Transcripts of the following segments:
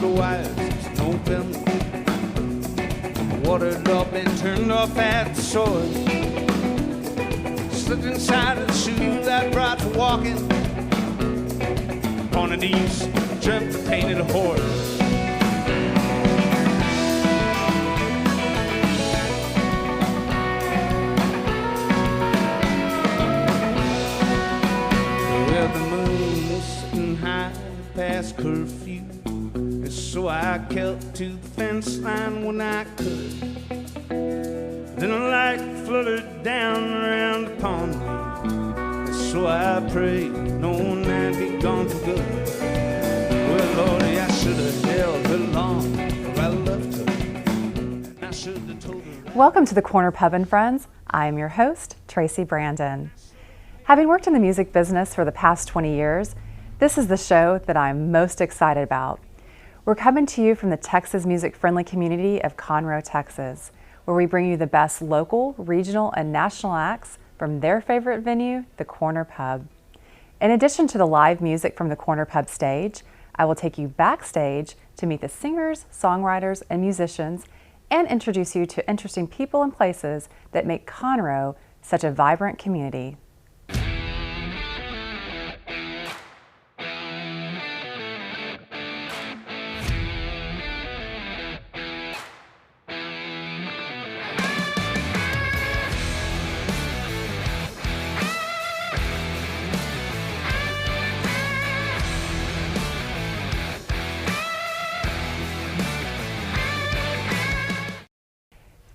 the wires, it's November. Watered up and turned off at the source. Slipped inside of the shoes that brought to walking. Pointed east, dreamt the painted horse. Well, the moon was sitting high past curfew, and so I kept to the fence line when I could. Then a light fluttered down around upon me, and so I prayed, knowing I'd be gone for good. Well, Lordy, I should have held her long, for I loved her, and I should have told her. Welcome to the Corner Pub and Friends. I am your host, Tracy Brandon. Having worked in the music business for the past 20 years, this is the show that I'm most excited about. We're coming to you from the Texas music-friendly community of Conroe, Texas, where we bring you the best local, regional, and national acts from their favorite venue, the Corner Pub. In addition to the live music from the Corner Pub stage, I will take you backstage to meet the singers, songwriters, and musicians, and introduce you to interesting people and places that make Conroe such a vibrant community.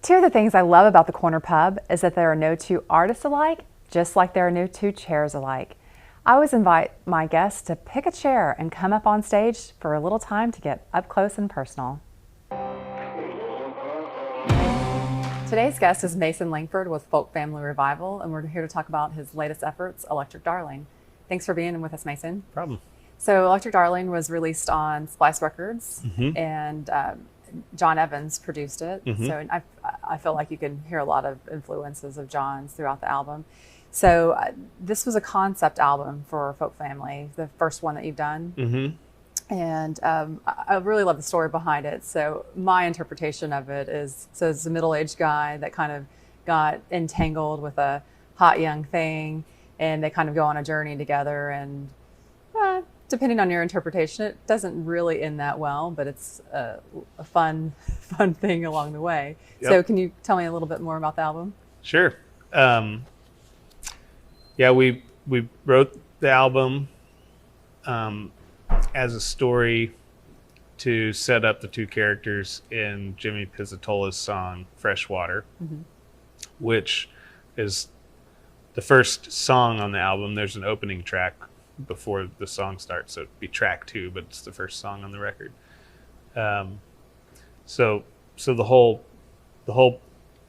Two of the things I love about the Corner Pub is that there are no two artists alike, just like there are no two chairs alike. I always invite my guests to pick a chair and come up on stage for a little time to get up close and personal. Today's guest is Mason Langford with Folk Family Revival, and we're here to talk about his latest efforts, Electric Darling. Thanks for being with us, Mason. Problem. So Electric Darling was released on Splice Records, and John Evans produced it. So I feel like you can hear a lot of influences of John's throughout the album. So this was a concept album for Folk Family, the first one that you've done. And I really love the story behind it. So my interpretation of it is, so it's a middle-aged guy that kind of got entangled with a hot young thing, and they kind of go on a journey together, and depending on your interpretation, it doesn't really end that well, but it's a fun thing along the way. Yep. So can you tell me a little bit more about the album? Sure. Yeah, we wrote the album as a story to set up the two characters in Jimmy Pizzatola's song Freshwater, which is the first song on the album. There's an opening track before the song starts, so it'd be track 2, but it's the first song on the record. So the whole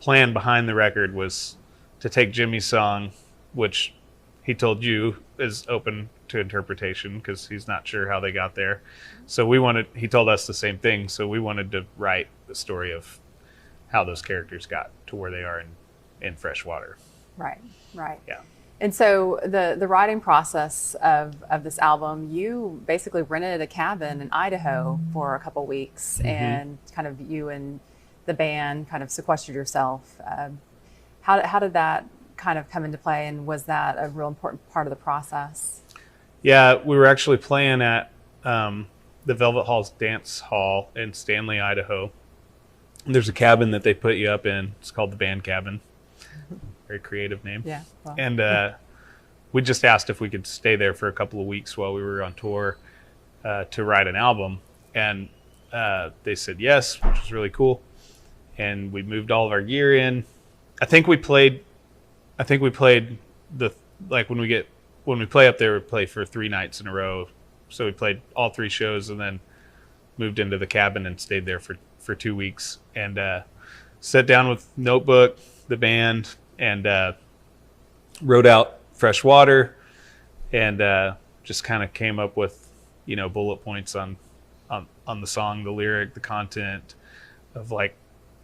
plan behind the record was to take Jimmy's song, which he told you is open to interpretation because he's not sure how they got there. So he told us the same thing. So we wanted to write the story of how those characters got to where they are in Freshwater. Right. Yeah. And so the writing process of this album, you basically rented a cabin in Idaho for a couple weeks, and kind of you and the band kind of sequestered yourself. How did that kind of come into play, and was that a real important part of the process? Yeah, we were actually playing at the Velvet Halls Dance Hall in Stanley, Idaho. And there's a cabin that they put you up in. It's called the Band Cabin. Very creative name. Yeah. Well, and we just asked if we could stay there for a couple of weeks while we were on tour to write an album. And they said yes, which was really cool. And we moved all of our gear in. I think we played when we play up there, we play for 3 nights in a row. So we played all 3 shows and then moved into the cabin and stayed there for 2 weeks, and sat down with notebook, the band, and wrote out Freshwater, and just kind of came up with, bullet points on the song, the lyric, the content of like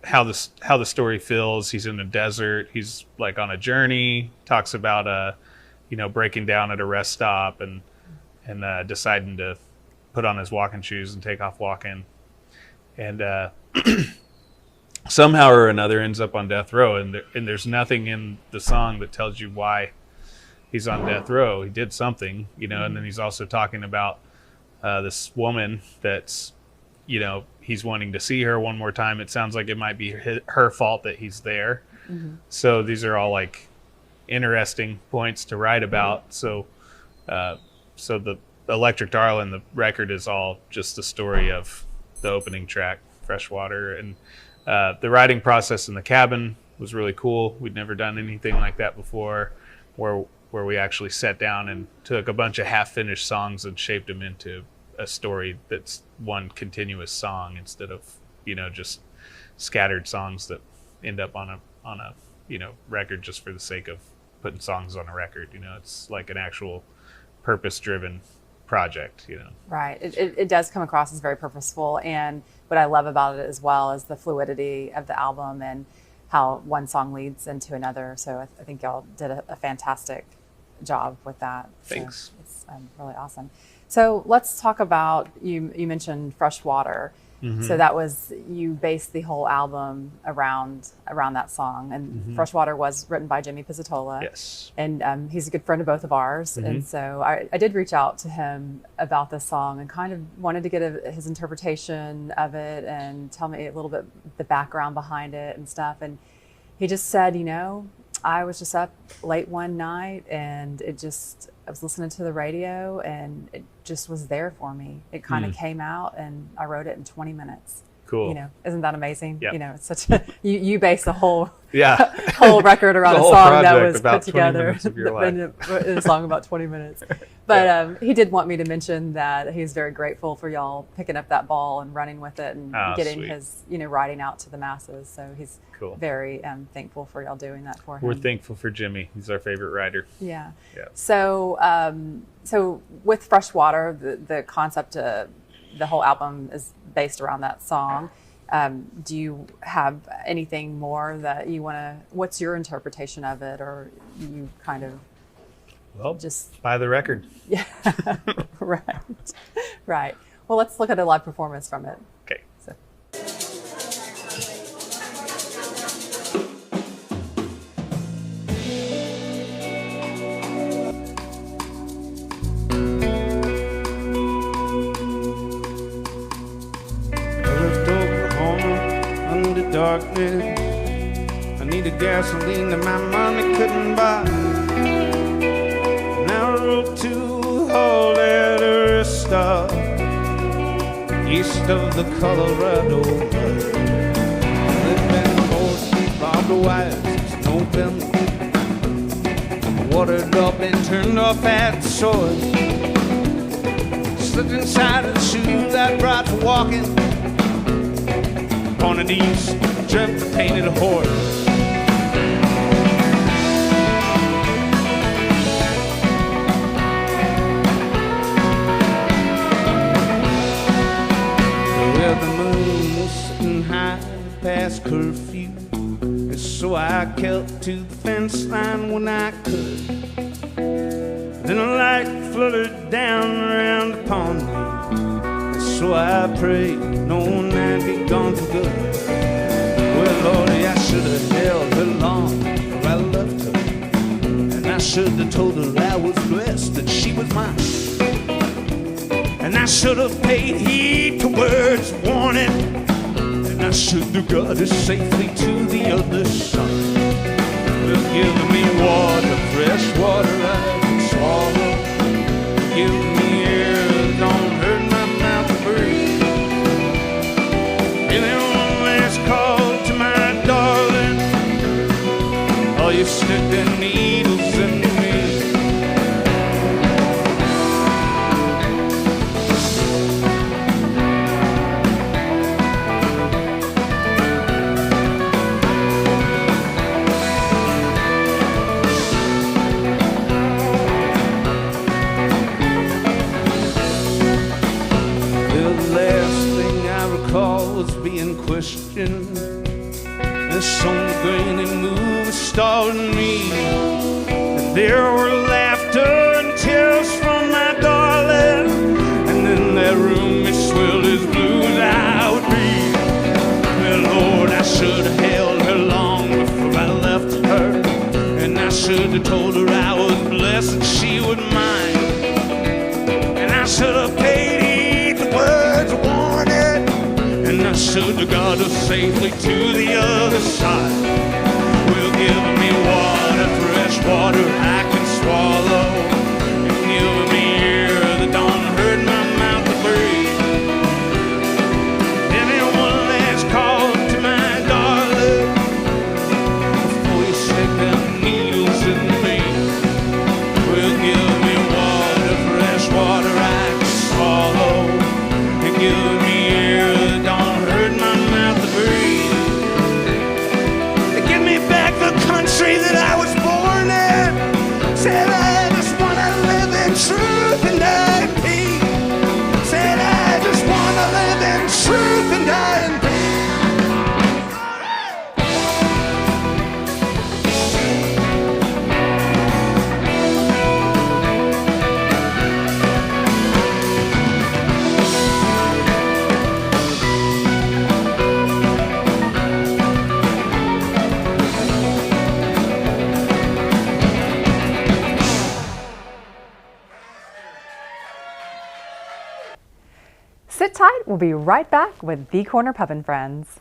how the story feels. He's in a desert. He's like on a journey. Talks about breaking down at a rest stop and deciding to put on his walking shoes and take off walking. And somehow or another ends up on death row. And there's nothing in the song that tells you why he's on death row. He did something, and then he's also talking about this woman that's, he's wanting to see her one more time. It sounds like it might be her fault that he's there. Mm-hmm. So these are all like interesting points to write about. So the Electric Darlin', the record, is all just the story of the opening track, Freshwater. And the writing process in the cabin was really cool. We'd never done anything like that before, where we actually sat down and took a bunch of half-finished songs and shaped them into a story that's one continuous song instead of, just scattered songs that end up on a record just for the sake of putting songs on a record. It's like an actual purpose-driven project. Right. It does come across as very purposeful, and what I love about it as well is the fluidity of the album and how one song leads into another. So I think y'all did a fantastic job with that. Thanks. So it's really awesome. So let's talk about, you mentioned Freshwater. Mm-hmm. So that was, you based the whole album around that song. And mm-hmm. Freshwater was written by Jimmy Pizzatola. Yes. And he's a good friend of both of ours. Mm-hmm. And so I did reach out to him about this song and kind of wanted to get his interpretation of it and tell me a little bit the background behind it and stuff. And he just said, I was just up late one night and I was listening to the radio and it just was there for me. It kind of came out and I wrote it in 20 minutes. Cool. Isn't that amazing? Yeah. It's such a, you base the whole yeah whole record around a song that was put together in a song about 20 minutes. But he did want me to mention that he's very grateful for y'all picking up that ball and running with it and getting sweet. his writing out to the masses. So he's cool. Very thankful for y'all doing that for him. We're thankful for Jimmy. He's our favorite writer. Yeah. Yeah. So with Freshwater, the concept of the whole album is based around that song. Do you have anything more that you want to, what's your interpretation of it, or you kind of just buy the record? Yeah. Right. Well, let's look at a live performance from it. Okay. So. Darkness, I needed gasoline that my money couldn't buy. Now I rode to Holy Arista, east of the Colorado. There's been horses, barbed wires since November. Watered up and turned off at the source. Slipped inside of the shoes I brought for walking. On an east, jumped the painted horse. Well, the moon was sitting high past curfew, and so I kept to the fence line when I could. Then a light fluttered down around upon me, and so I prayed, knowing I'd be gone for good. Well, Lordy, I should have held her long, for I loved her, and I should have told her I was blessed that she was mine. And I should have paid heed to words of warning, and I should have got her safely to the other side. Well, give me water, fresh water I can swallow. Give me air, don't hurt my mouth to breathe. Give me one last call to my darling. All you stick the needles in me. Was being questioned. The song grainy move was stalling me, and there were laughter and tears from my darling, and then that have told her I was blessed and she would mind. And I should have paid heed to words of warning, and I should have got her safely to the other side. Well, give me water, fresh water I can swallow, and give me air that don't hurt my mouth to breathe. Anyone that's called to my darling, before you stick them needles in me, well, give me water, fresh water I can swallow, and give me air that don't hurt my mouth to breathe. Give me back the country that I was born in. Said I just wanna live in truth and die in peace. Said I just wanna live in truth and die in peace. Sit tight, we'll be right back with The Corner Pub and Friends.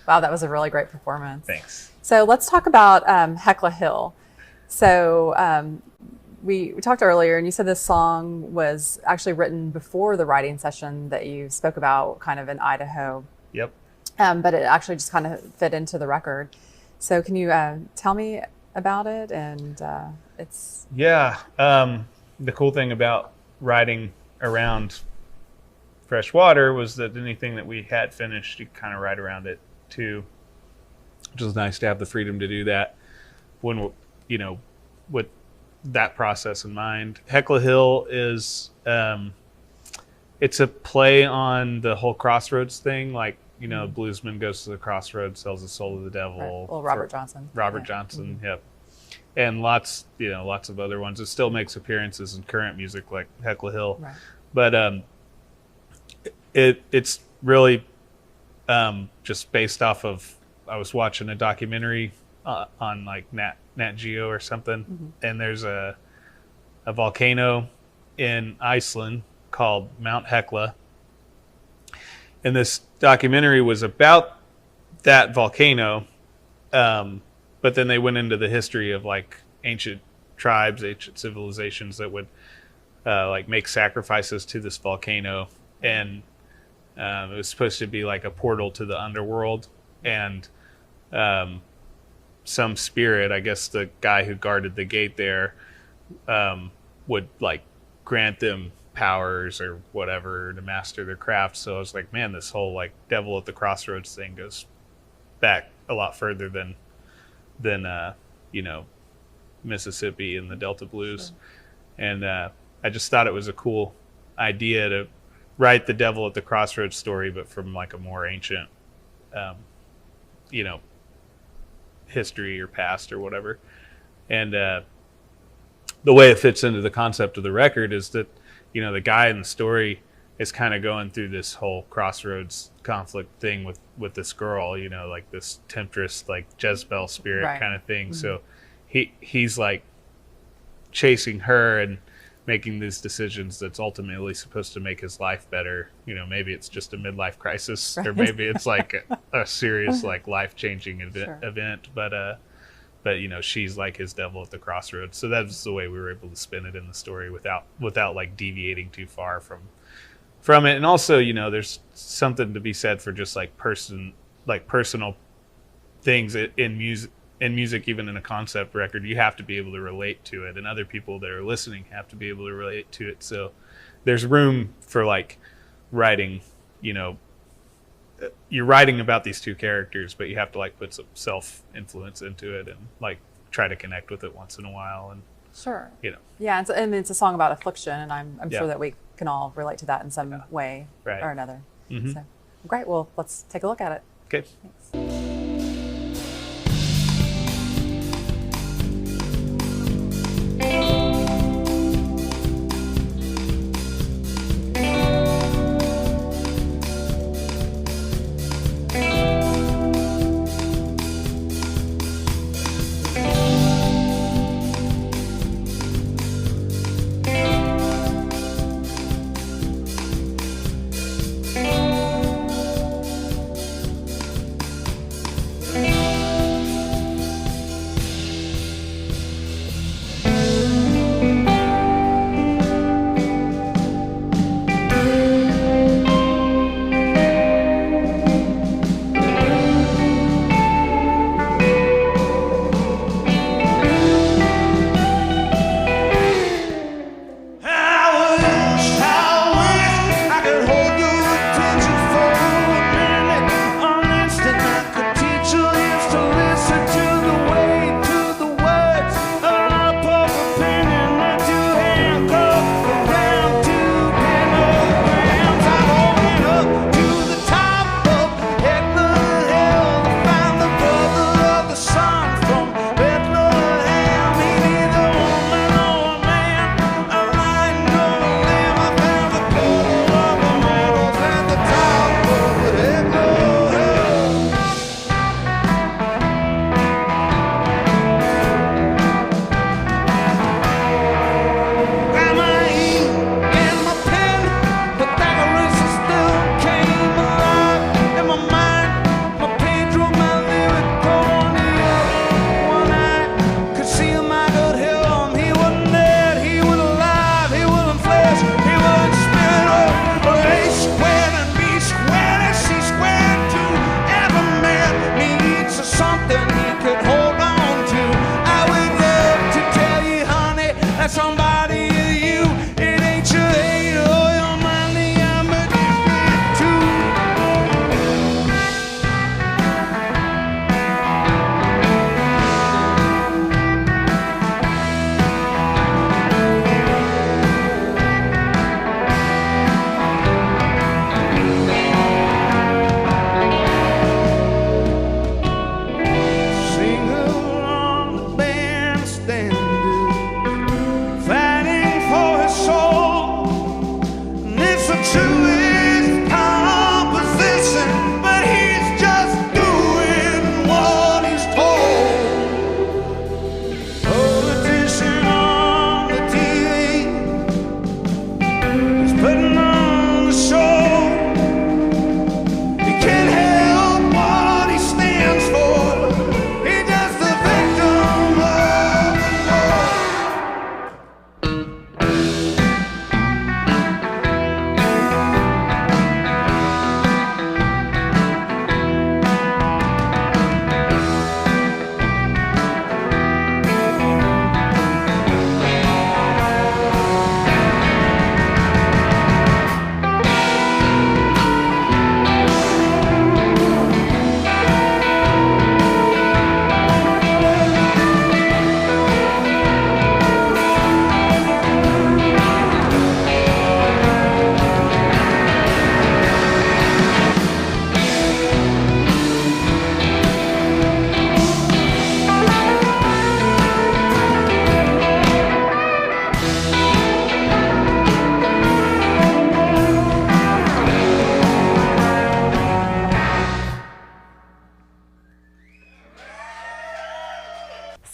Wow, that was a really great performance. Thanks. So let's talk about Hecla Hill. So we talked earlier, and you said this song was actually written before the writing session that you spoke about, kind of in Idaho. Yep. But it actually just kind of fit into the record. So can you tell me about it? And it's Yeah. The cool thing about writing around Freshwater was that anything that we had finished, you kind of write around it too, which is nice to have the freedom to do that when, you know, with that process in mind. Hecla Hill is, it's a play on the whole Crossroads thing. Like, you know, bluesman goes to the crossroads, sells his soul to the devil. right. Well, Robert Johnson. Robert Yeah. Johnson, yep. And lots of other ones. It still makes appearances in current music like Hecla Hill. Right. But it's really just based off of, I was watching a documentary on like Nat Geo or something, and there's a volcano in Iceland called Mount Hecla. And this documentary was about that volcano, but then they went into the history of like ancient tribes, ancient civilizations that would like make sacrifices to this volcano, and it was supposed to be like a portal to the underworld, and some spirit, I guess the guy who guarded the gate there, would like grant them powers or whatever to master their craft. So I was like, man, this whole like devil at the crossroads thing goes back a lot further than you know, Mississippi and the Delta blues. Sure. And I just thought it was a cool idea to write the devil at the crossroads story, but from like a more ancient you know, history or past or whatever. And the way it fits into the concept of the record is that, you know, the guy in the story is kind of going through this whole crossroads conflict thing with this girl, you know, like this temptress, like Jezebel spirit Right. kind of thing. So he's like chasing her and making these decisions that's ultimately supposed to make his life better. You know, maybe it's just a midlife crisis, or maybe it's like a serious, like life-changing Sure. event. But you know, she's like his devil at the crossroads. So that's the way we were able to spin it in the story without like deviating too far from it. And also, you know, there's something to be said for just like personal things in music, even in a concept record. You have to be able to relate to it, and other people that are listening have to be able to relate to it. So there's room for like writing, you know, you're writing about these two characters, but you have to like put some self-influence into it and like try to connect with it once in a while. And Sure. you know, Yeah, and it's a song about affliction, and I'm Yeah. sure that we can all relate to that in some way Right. or another. Mhm. So, great. Well, let's take a look at it. okay. Thanks.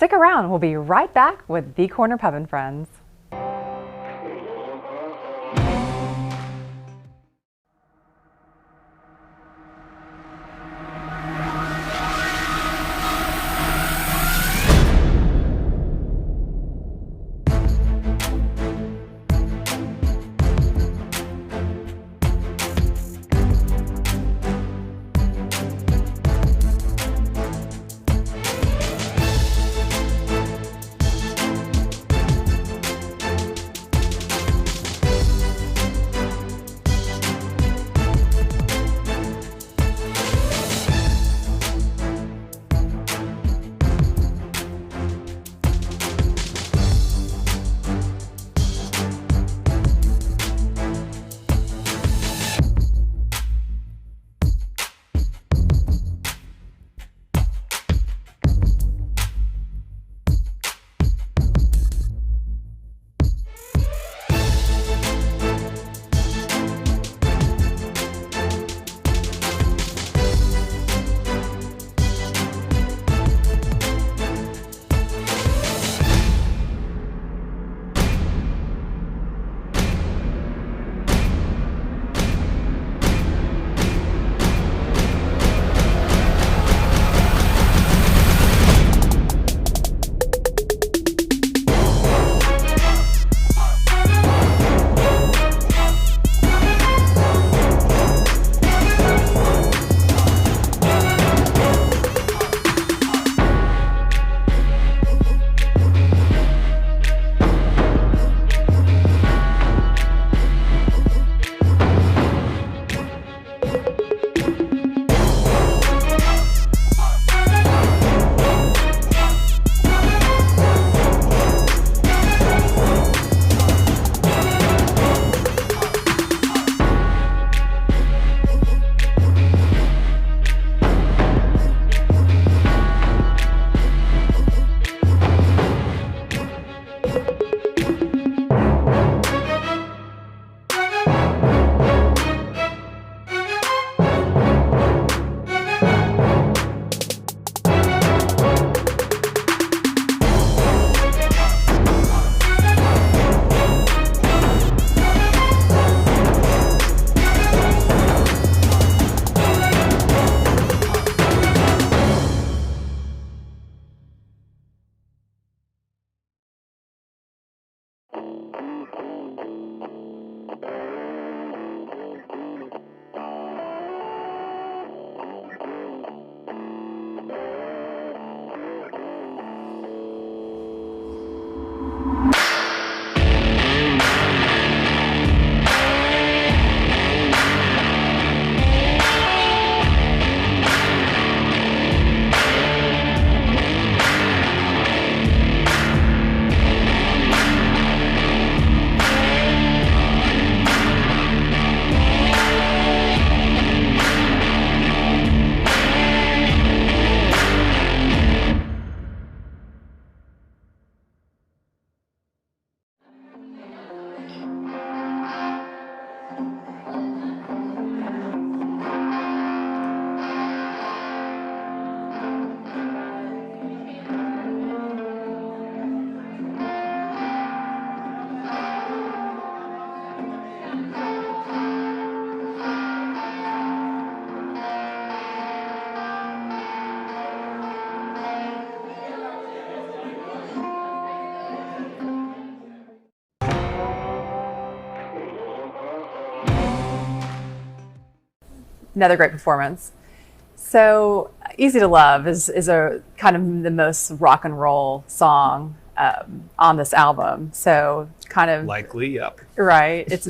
Stick around. We'll be right back with The Corner Pub and Friends. Another great performance. So Easy to Love is a kind of the most rock and roll song on this album. So kind of Likely, yep. Right. It's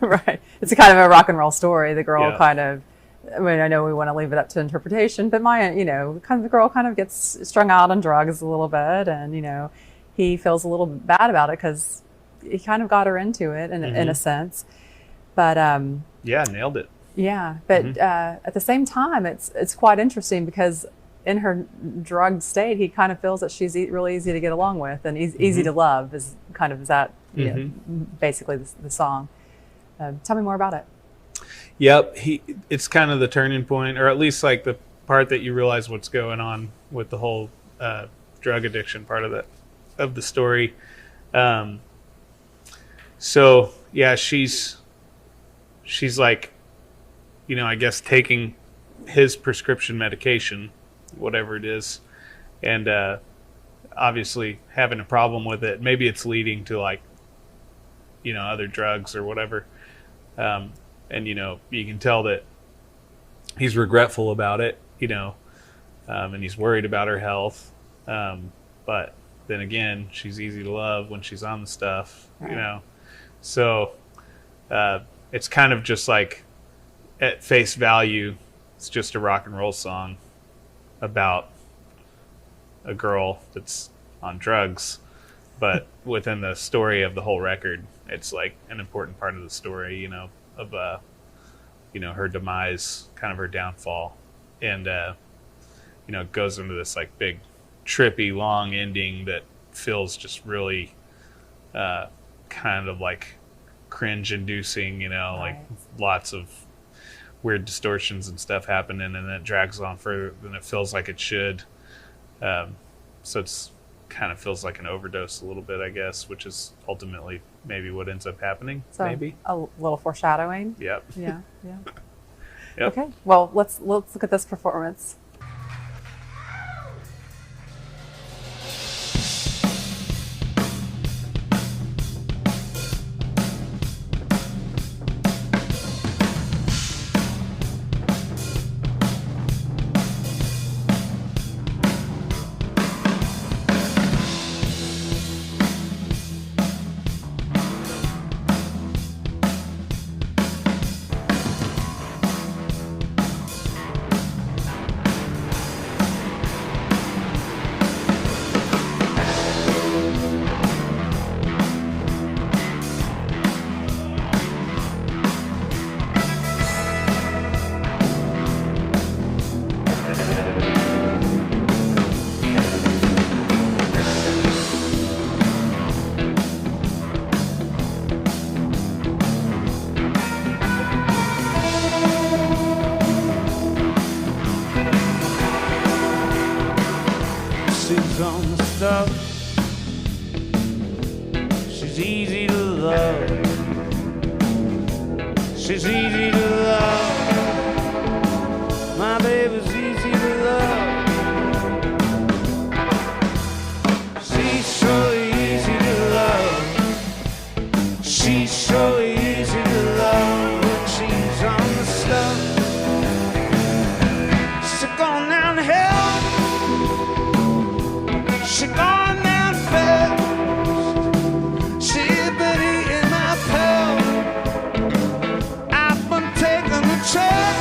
right. It's a kind of a rock and roll story. The girl Yeah. kind of, I mean, I know we want to leave it up to interpretation, but kind of the girl kind of gets strung out on drugs a little bit, and he feels a little bad about it because he kind of got her into it in a sense. But Yeah, nailed it. yeah, but at the same time, it's quite interesting because in her drugged state, he kind of feels that she's really easy to get along with, and easy to love is kind of that basically the song. Tell me more about it. Yep, it's kind of the turning point, or at least like the part that you realize what's going on with the whole drug addiction part of the story. So yeah, she's like, you know, I guess taking his prescription medication, whatever it is, and obviously having a problem with it. Maybe it's leading to, like, you know, other drugs or whatever. And, you know, you can tell that he's regretful about it, you know, and he's worried about her health. But then again, she's easy to love when she's on the stuff, Right. you know. So it's kind of just like, at face value, it's just a rock and roll song about a girl that's on drugs. But within the story of the whole record, it's like an important part of the story, you know, of you know, her demise, kind of her downfall, and you know, it goes into this like big trippy long ending that feels just really kind of like cringe inducing, you know, like Right. lots of weird distortions and stuff happening, and then it drags on further than it feels like it should. So it's kind of feels like an overdose a little bit, I guess, which is ultimately maybe what ends up happening. So Maybe. a little foreshadowing. Yep. Yeah, yeah. Yep. Okay, well, let's look at this performance. She's on the stuff. She's easy to love. She's easy to love. My baby's easy to love. She's so easy to love. She's so easy to love when she's on the stuff. She's gone down to hell. She gone down fast. She been eating my pill. I've been taking the check.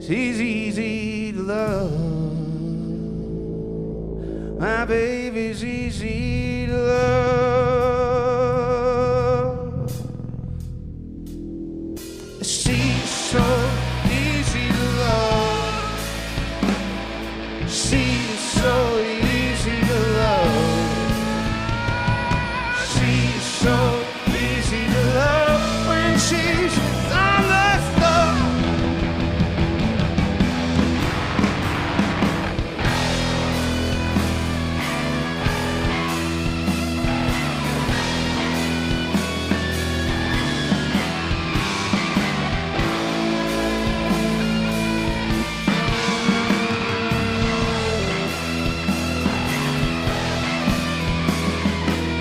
She's easy to love. My baby's easy to love. She's so easy to love. She's so easy to love. She's so easy to love when she's on the floor.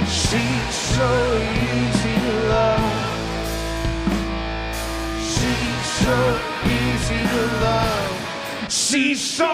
She's so easy to love. She's so easy to love. She's so.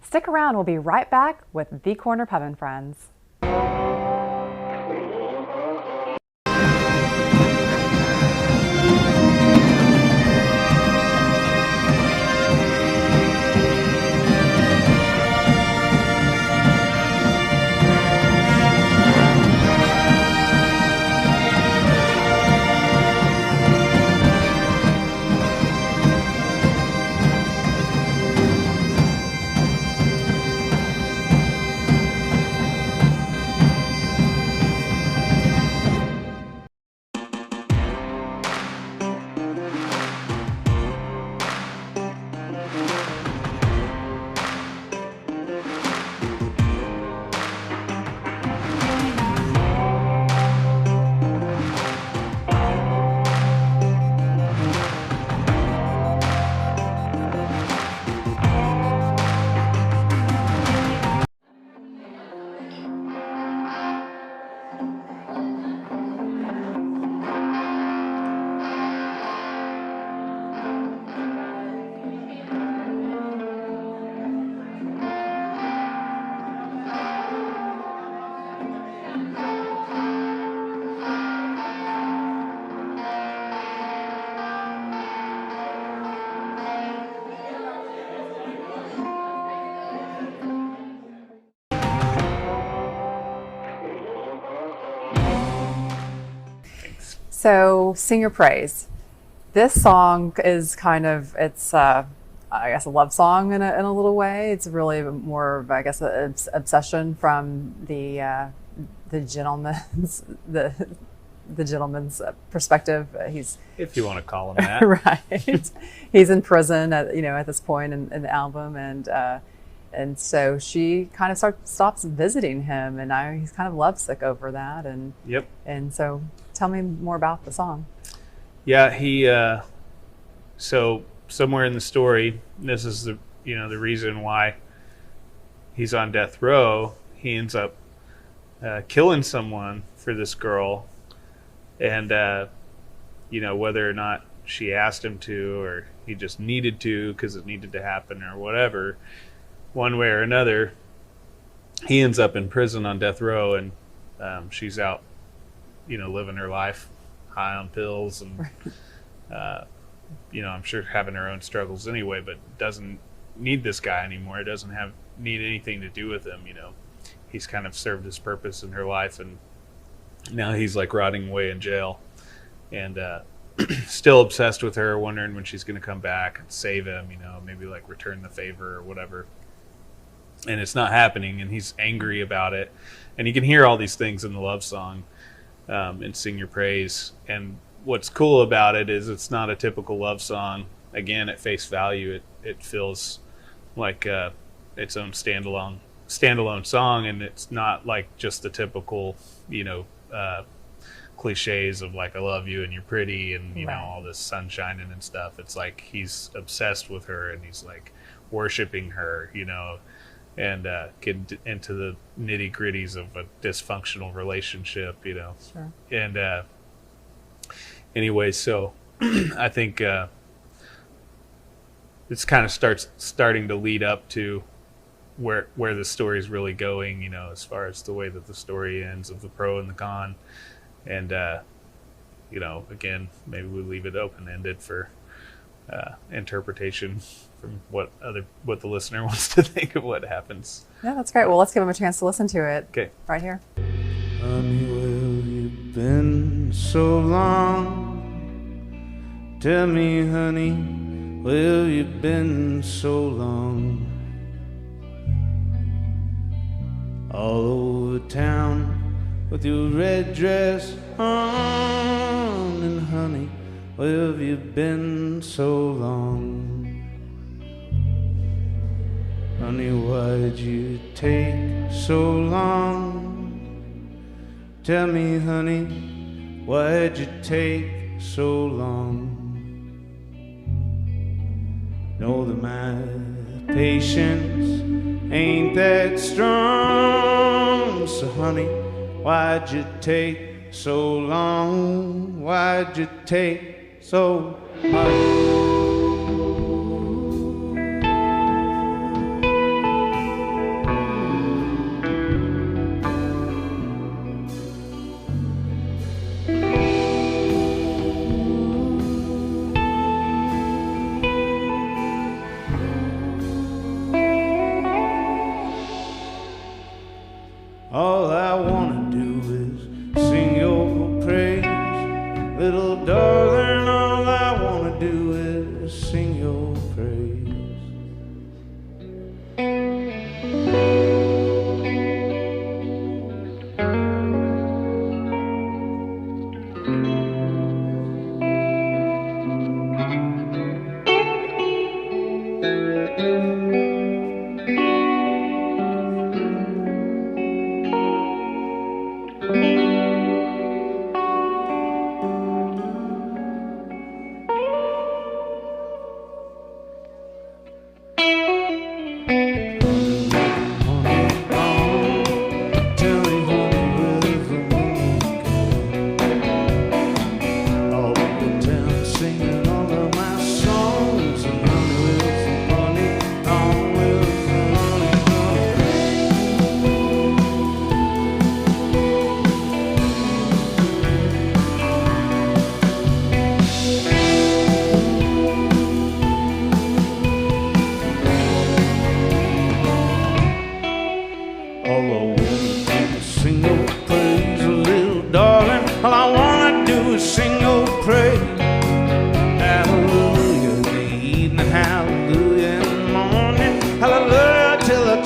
Stick around, we'll be right back with The Corner Pub and Friends. So, Sing Your Praise. This song is kind of, it's, I guess, a love song in a little way. It's really more of, I guess, an obsession from the gentleman's, the gentleman's perspective. He's, if you want to call him that. right. He's in prison at this point in the album, and so she kind of stops visiting him, and now he's kind of lovesick over that. And Yep. And so, tell me more about the song. Yeah, he. So somewhere in the story, this is the the reason why he's on death row. He ends up killing someone for this girl, and whether or not she asked him to, or he just needed to because it needed to happen, or whatever. One way or another, he ends up in prison on death row, and she's out, living her life high on pills and, I'm sure having her own struggles anyway, but doesn't need this guy anymore. Doesn't need anything to do with him. He's kind of served his purpose in her life, and now he's like rotting away in jail, and still obsessed with her, wondering when she's going to come back and save him, maybe like return the favor or whatever. And it's not happening, and he's angry about it. And you can hear all these things in the love song, and Sing Your Praise. And what's cool about it is it's not a typical love song. Again, at face value, it feels like its own standalone song, and it's not like just the typical, cliches of like I love you and you're pretty and all this sunshining and stuff. It's like he's obsessed with her, and he's like worshiping her, and get into the nitty gritties of a dysfunctional relationship, Sure. And anyway, so I think it's kind of starting to lead up to where the story's really going, as far as the way that the story ends of the pro and the con. And again, maybe we leave it open-ended for interpretation from what the listener wants to think of what happens. Yeah, that's great. Well, let's give them a chance to listen to it. Okay. Right here. Honey, well, you've been so long. Tell me, honey, well, you've been so long. All over town with your red dress on, and honey, where have you been so long? Honey, why'd you take so long? Tell me, honey, why'd you take so long? Know that my patience ain't that strong, so honey, why'd you take so long? Why'd you take so much? All I wanna do is sing your praise, little darling. All I wanna do is sing your praise.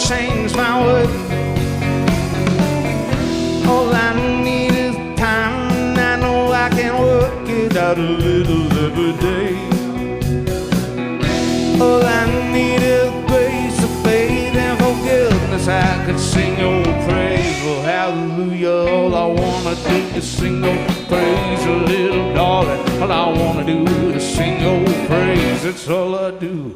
Change my way. All I need is time, and I know I can work it out a little every day. All I need is grace of faith and forgiveness. I could sing your praise, well, hallelujah. All I wanna do is sing your praise, a little darling. All I wanna do is sing your praise. That's all I do.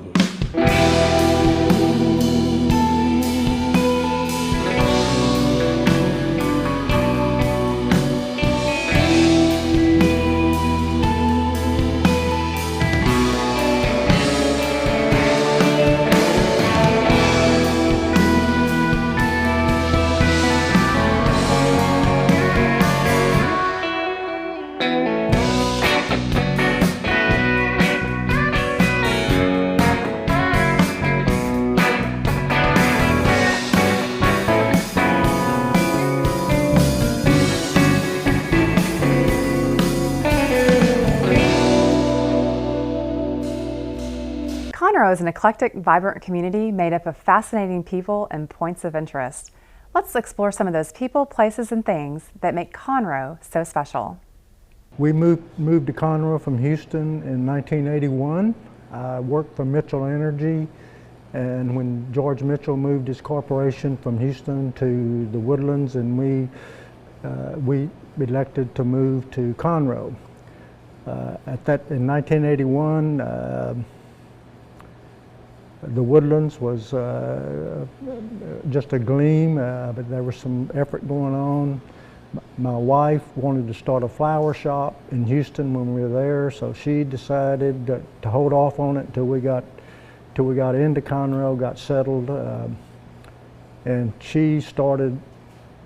Conroe is an eclectic, vibrant community made up of fascinating people and points of interest. Let's explore some of those people, places, and things that make Conroe so special. We moved to Conroe from Houston in 1981. I worked for Mitchell Energy, and when George Mitchell moved his corporation from Houston to the Woodlands, and we elected to move to Conroe. In 1981, the Woodlands was just a gleam, but there was some effort going on. My wife wanted to start a flower shop in Houston when we were there, so she decided to hold off on it until we got into Conroe, got settled, and she started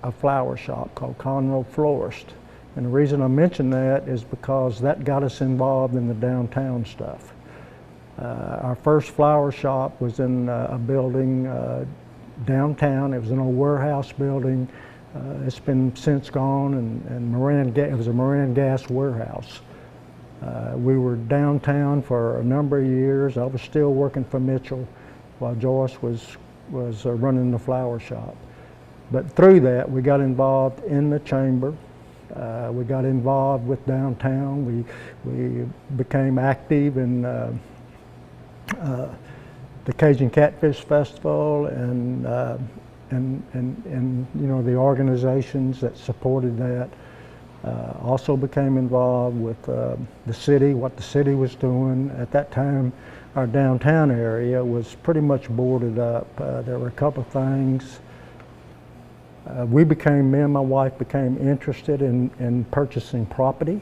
a flower shop called Conroe Florist. And the reason I mention that is because that got us involved in the downtown stuff. Our first flower shop was in a building downtown. It was an old warehouse building. It's been since gone, and it was a Moran Gas warehouse. We were downtown for a number of years. I was still working for Mitchell while Joyce was running the flower shop. But through that, we got involved in the chamber. We got involved with downtown. We became active in the Cajun Catfish Festival and you know, the organizations that supported that. Also became involved with the city, what the city was doing. At that time, our downtown area was pretty much boarded up. There were a couple of things. Me and my wife became interested in purchasing property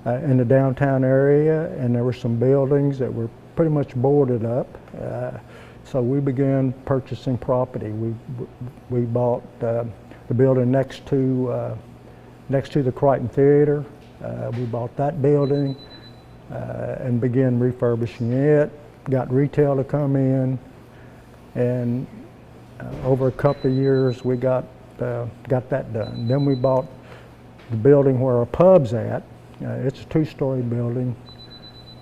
in the downtown area, and there were some buildings that were pretty much boarded up. So we began purchasing property. We bought the building next to the Crichton Theater. We bought that building and began refurbishing it. Got retail to come in, and over a couple of years we got that done. Then we bought the building where our pub's at. It's a two-story building.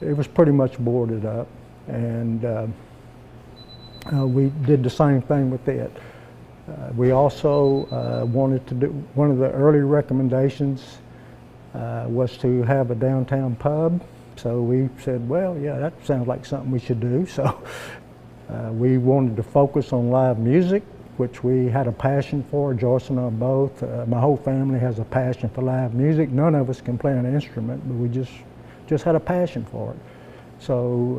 It was pretty much boarded up, and we did the same thing with it. We also wanted to do, one of the early recommendations was to have a downtown pub. So we said, well, yeah, that sounds like something we should do. So we wanted to focus on live music, which we had a passion for. Joyce and I both. My whole family has a passion for live music. None of us can play an instrument, but we just had a passion for it. So,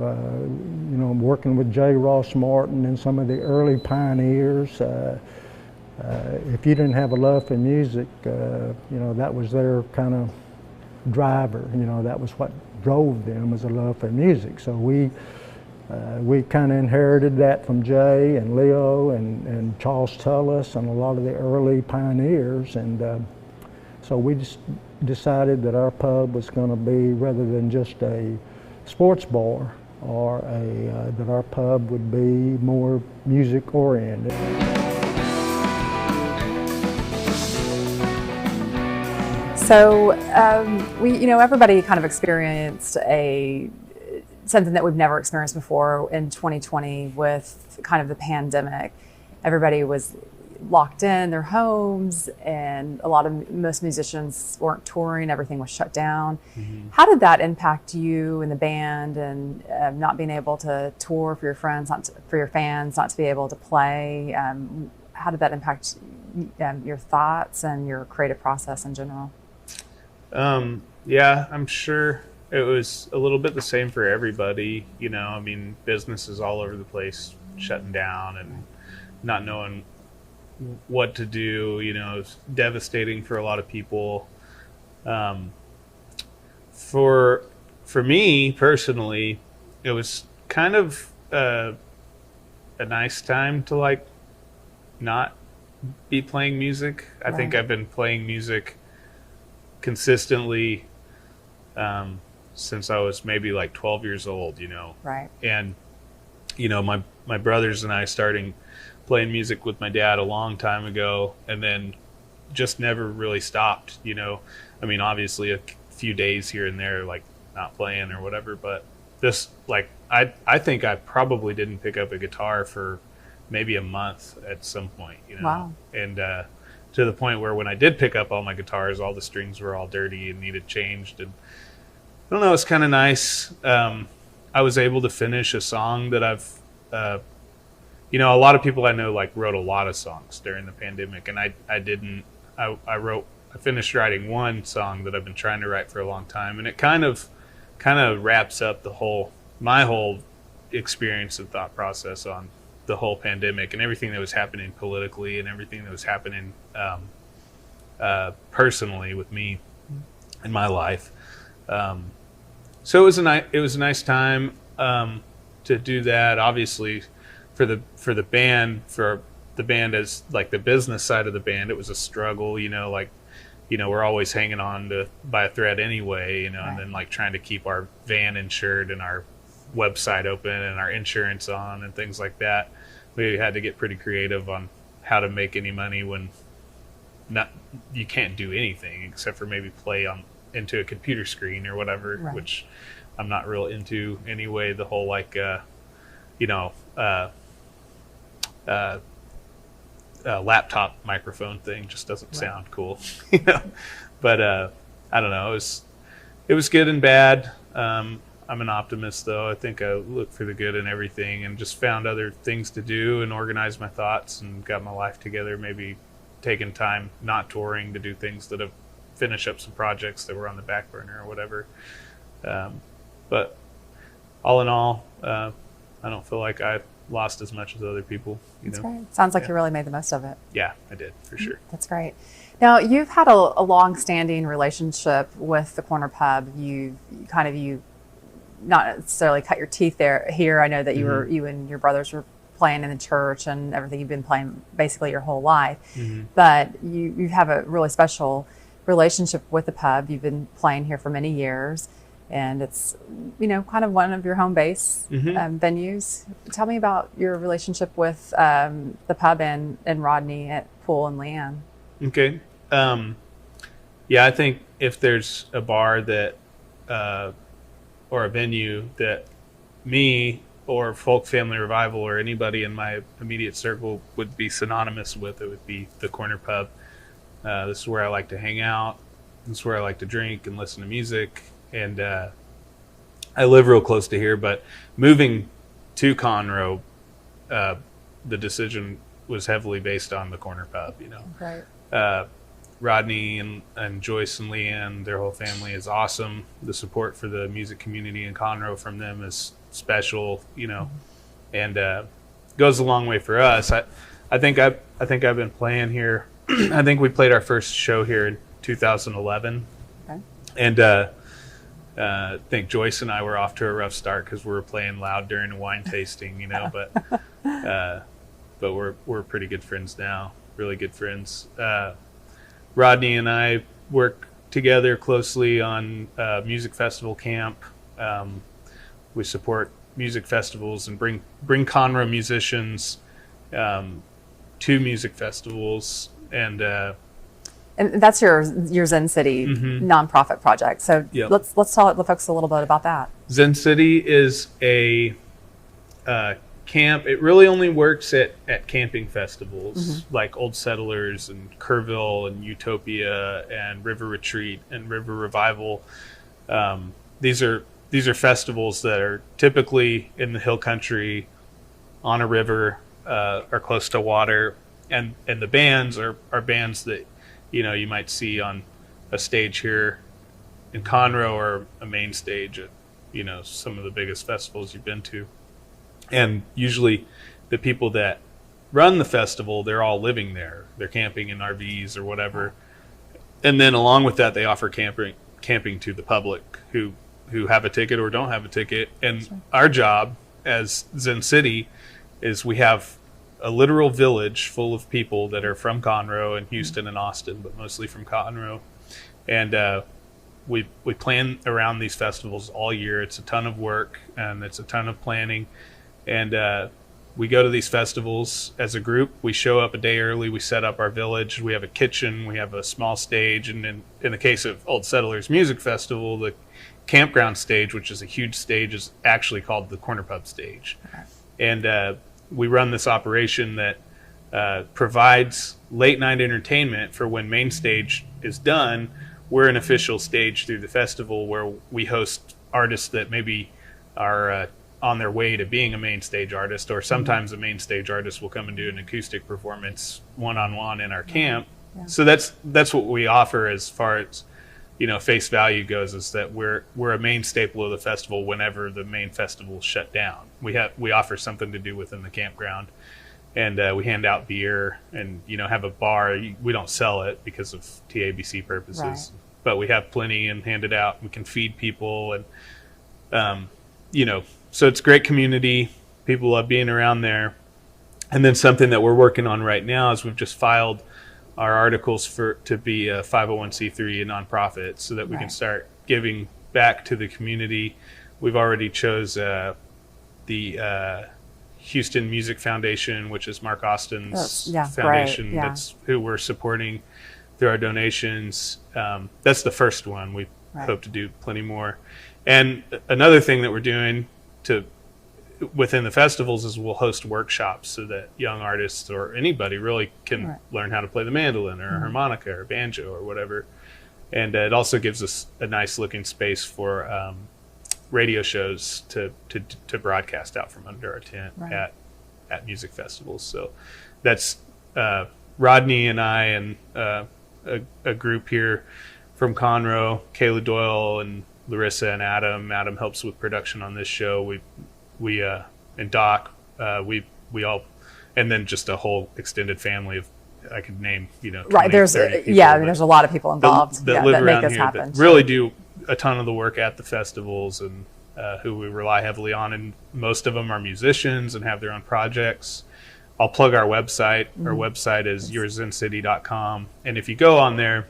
you know, working with J. Ross Martin and some of the early pioneers, if you didn't have a love for music, you know, that was their kind of driver. You know, that was what drove them, was a love for music. So we kind of inherited that from Jay and Leo and Charles Tullis and a lot of the early pioneers. And so we just decided that our pub was going to be, rather than just a sports bar, or that our pub would be more music oriented. So everybody kind of experienced something that we've never experienced before in 2020 with kind of the pandemic. Everybody was locked in their homes, and most musicians weren't touring. Everything was shut down. Mm-hmm. How did that impact you and the band, and not being able to tour for your friends, for your fans, not to be able to play? How did that impact your thoughts and your creative process in general? Yeah, I'm sure it was a little bit the same for everybody. You know, I mean, businesses all over the place shutting down and not knowing what to do. You know, it's devastating for a lot of people. For me personally, it was kind of a nice time to like not be playing music. I think I've been playing music consistently since I was maybe like 12 years old, you know. Right. And you know, my brothers and I starting playing music with my dad a long time ago, and then just never really stopped, you know. I mean, obviously a few days here and there, like not playing or whatever, but this, like, I think I probably didn't pick up a guitar for maybe a month at some point, you know. Wow. And to the point where when I did pick up all my guitars, all the strings were all dirty and needed changed. And I don't know, it's kind of nice. I was able to finish a song that I've, you know, a lot of people I know like wrote a lot of songs during the pandemic, and I didn't. I finished writing one song that I've been trying to write for a long time, and it kind of wraps up my whole experience and thought process on the whole pandemic and everything that was happening politically and everything that was happening personally with me in my life. So it was a nice time to do that. Obviously, for the band as like the business side of the band, it was a struggle. You know, like, you know, we're always hanging on by a thread anyway. You know, Right. and then like trying to keep our van insured and our website open and our insurance on and things like that. We had to get pretty creative on how to make any money when you can't do anything except for maybe play into a computer screen or whatever, Right. which I'm not real into anyway. The whole like laptop microphone thing just doesn't sound cool, you know. But I don't know. It was good and bad. I'm an optimist, though. I think I look for the good in everything, and just found other things to do and organize my thoughts and got my life together. Maybe taking time not touring to do things that have finish up some projects that were on the back burner or whatever. But all in all, I don't feel like I lost as much as other people. That's great. Sounds like you really made the most of it. Yeah, I did, for sure. That's great. Now, you've had a long-standing relationship with the Corner Pub. You not necessarily cut your teeth here. I know that you and your brothers were playing in the church and everything. You've been playing basically your whole life. Mm-hmm. But you have a really special relationship with the pub. You've been playing here for many years, and it's, you know, kind of one of your home base venues. Tell me about your relationship with the pub and Rodney at Pool and Leanne. Okay. Yeah, I think if there's a bar that or a venue that me or Folk Family Revival or anybody in my immediate circle would be synonymous with, it would be the Corner Pub. This is where I like to hang out. This is where I like to drink and listen to music. And I live real close to here, but moving to Conroe, the decision was heavily based on the Corner Pub, you know. Right. Rodney and Joyce and Leanne, their whole family is awesome. The support for the music community in Conroe from them is special, you know, and goes a long way for us. I think I've been playing here. I think we played our first show here in 2011, Okay. and I think Joyce and I were off to a rough start because we were playing loud during a wine tasting, you know. But we're pretty good friends now, really good friends. Rodney and I work together closely on music festival camp. We support music festivals and bring Conroe musicians to music festivals, and that's your Zen City nonprofit project. So Yep. let's tell the folks a little bit about that. Zen City is a camp. It really only works at camping festivals like Old Settlers and Kerrville and Utopia and River Retreat and River Revival. These are festivals that are typically in the hill country, on a river, or close to water, and the bands are bands that, you know, you might see on a stage here in Conroe or a main stage at, you know, some of the biggest festivals you've been to. And usually the people that run the festival, they're all living there. They're camping in RVs or whatever. And then along with that, they offer camping to the public who have a ticket or don't have a ticket. And our job as Zen City is we have a literal village full of people that are from Conroe and Houston and Austin, but mostly from Conroe. And we plan around these festivals all year. It's a ton of work and it's a ton of planning. And we go to these festivals as a group. We show up a day early. We set up our village. We have a kitchen. We have a small stage. And in the case of Old Settlers Music Festival, the campground stage, which is a huge stage, is actually called the Corner Pub stage. Okay. And we run this operation that provides late night entertainment for when main stage is done. We're an official stage through the festival where we host artists that maybe are on their way to being a main stage artist, or sometimes a main stage artist will come and do an acoustic performance one-on-one in our camp. Yeah. So that's what we offer as far as, you know, face value goes, is that we're a main staple of the festival whenever the main festival is shut down. We offer something to do within the campground, and we hand out beer and, you know, have a bar. We don't sell it because of TABC purposes, right. But we have plenty and hand it out. We can feed people, and you know, so it's great community. People love being around there. And then something that we're working on right now is we've just filed our articles to be a 501c3, a nonprofit, so that we can start giving back to the community. We've already chose the Houston Music Foundation, which is Mark Austin's foundation. Yeah. That's who we're supporting through our donations. That's the first one. We hope to do plenty more. And another thing that we're doing within the festivals is we'll host workshops so that young artists or anybody really can learn how to play the mandolin or harmonica or banjo or whatever. And it also gives us a nice looking space for radio shows to broadcast out from under our tent at music festivals. So that's Rodney and I and a group here from Conroe, Kayla Doyle and Larissa and Adam. Adam helps with production on this show. We and Doc, we all, and then just a whole extended family of, I could name, you know, 20, there's 30 people, there's a lot of people involved that live that around make this here happen. that really do a ton of the work at the festivals, and who we rely heavily on, and most of them are musicians and have their own projects. I'll plug our website. Our website is yourzencity.com, and if you go on there,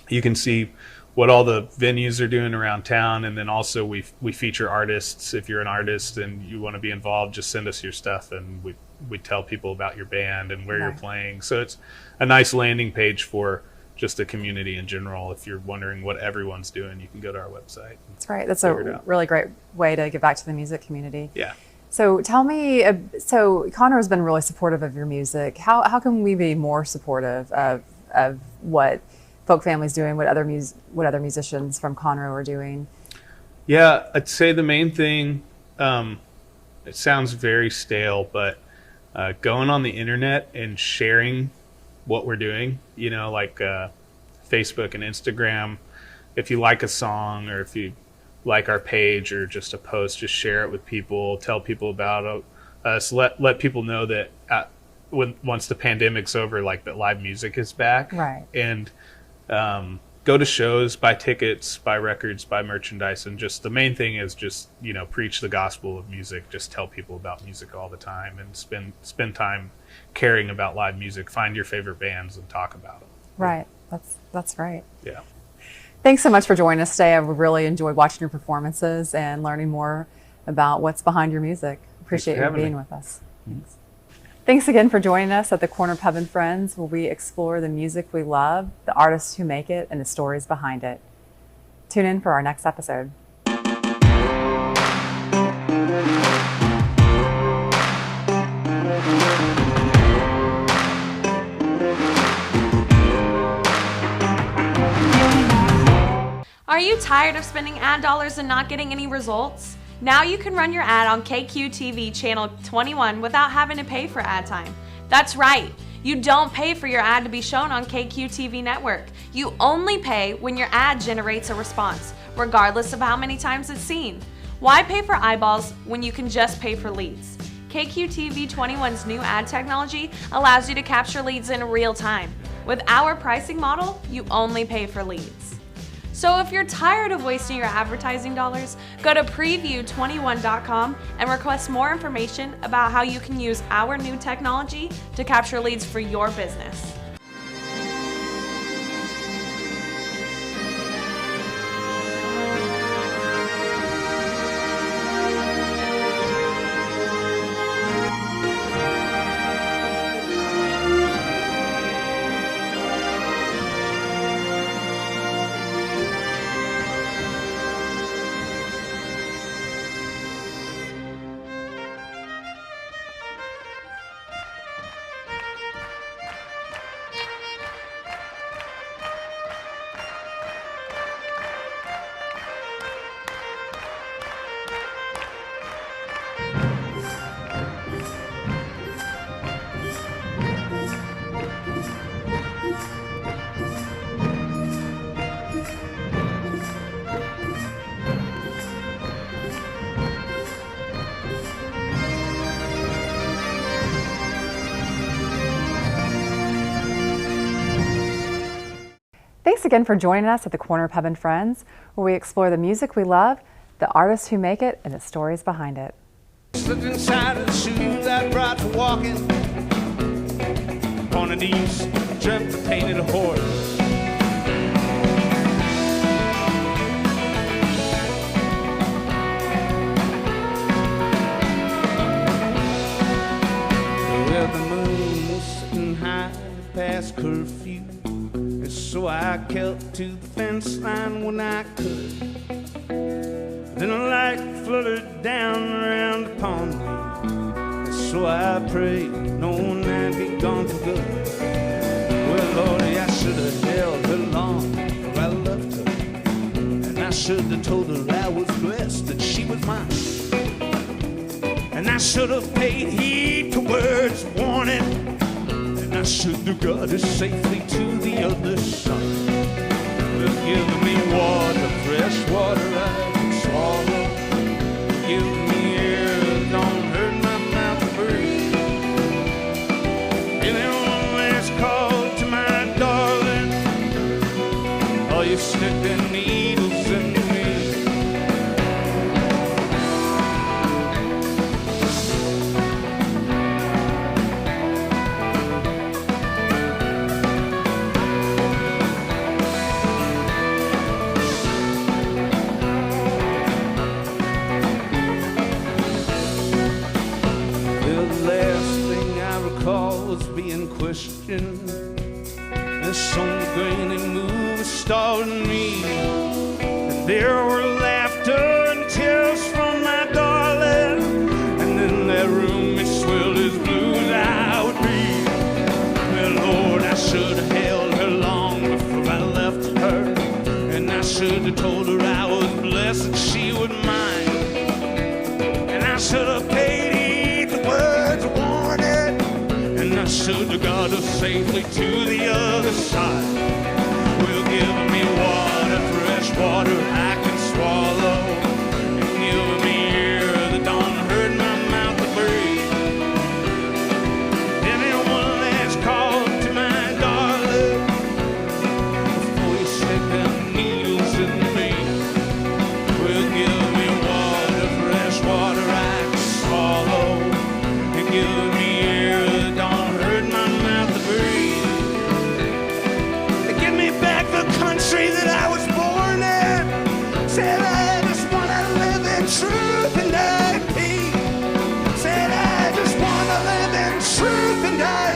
you can see what all the venues are doing around town, and then also we feature artists. If you're an artist and you want to be involved, just send us your stuff, and we tell people about your band and where you're playing. So it's a nice landing page for just the community in general. If you're wondering what everyone's doing, you can go to our website. That's right. That's a really great way to give back to the music community. Yeah. So tell me, so Conroe has been really supportive of your music. How can we be more supportive of what Folk Family's doing, what other musicians from Conroe are doing? Yeah, I'd say the main thing, it sounds very stale, but going on the internet and sharing what we're doing, you know, like Facebook and Instagram. If you like a song, or if you like our page or just a post, just share it with people, tell people about us, let people know that once the pandemic's over, like, that live music is back. Right. And go to shows, buy tickets, buy records, buy merchandise, and just the main thing is just, you know, preach the gospel of music. Just tell people about music all the time, and spend time caring about live music. Find your favorite bands and talk about them. Right. That's great. Yeah. Thanks so much for joining us today. I really enjoyed watching your performances and learning more about what's behind your music. Appreciate you being with us. Thanks. Thanks again for joining us at the Corner Pub and Friends, where we explore the music we love, the artists who make it, and the stories behind it. Tune in for our next episode. Are you tired of spending ad dollars and not getting any results? Now you can run your ad on KQTV channel 21 without having to pay for ad time. That's right. You don't pay for your ad to be shown on KQTV network. You only pay when your ad generates a response, regardless of how many times it's seen. Why pay for eyeballs when you can just pay for leads? KQTV 21's new ad technology allows you to capture leads in real time. With our pricing model, you only pay for leads. So if you're tired of wasting your advertising dollars, go to preview21.com and request more information about how you can use our new technology to capture leads for your business. Thanks again for joining us at the Corner Pub and Friends, where we explore the music we love, the artists who make it, and the stories behind it. Slipped inside of the shoes I brought for walking. Wanted to use, dreamt of painted a horse. Well, the moon was sitting high past curfew, and so I kept to the fence line when I could. Then a light fluttered down around upon me, and so I prayed, knowing I'd be gone for good. Well, Lordy, I should have held her long, for I loved her, and I should have told her I was blessed, that she was mine. And I should have paid heed to words of warning, and I should have got her safely to the other side. Well, give me water, fresh water I can swallow. Give me air that don't hurt my mouth to breathe. Anyone last call to my darling, oh, you stick the needles in me. Was being questioned. This song grainy move starting me, and there were laughter and tears from my darling, and in that room it swelled as blue as I would be. Well, Lord, I should have held her long before I left her, and I should have told her I was blessed that she was mine, and I should have paid heed to words of warning, and I should have got her safely to the other side. Well, give me water, fresh water I can swallow, and give me air that don't hurt my mouth to breathe. Anyone that's called to my darling, before you stick them needles in me. Well, give me water, fresh water I can swallow, and give me air that don't hurt my mouth to breathe. Give me back the country that I was born in. Said I just wanna live in truth and die in peace. Said I just wanna live in truth and die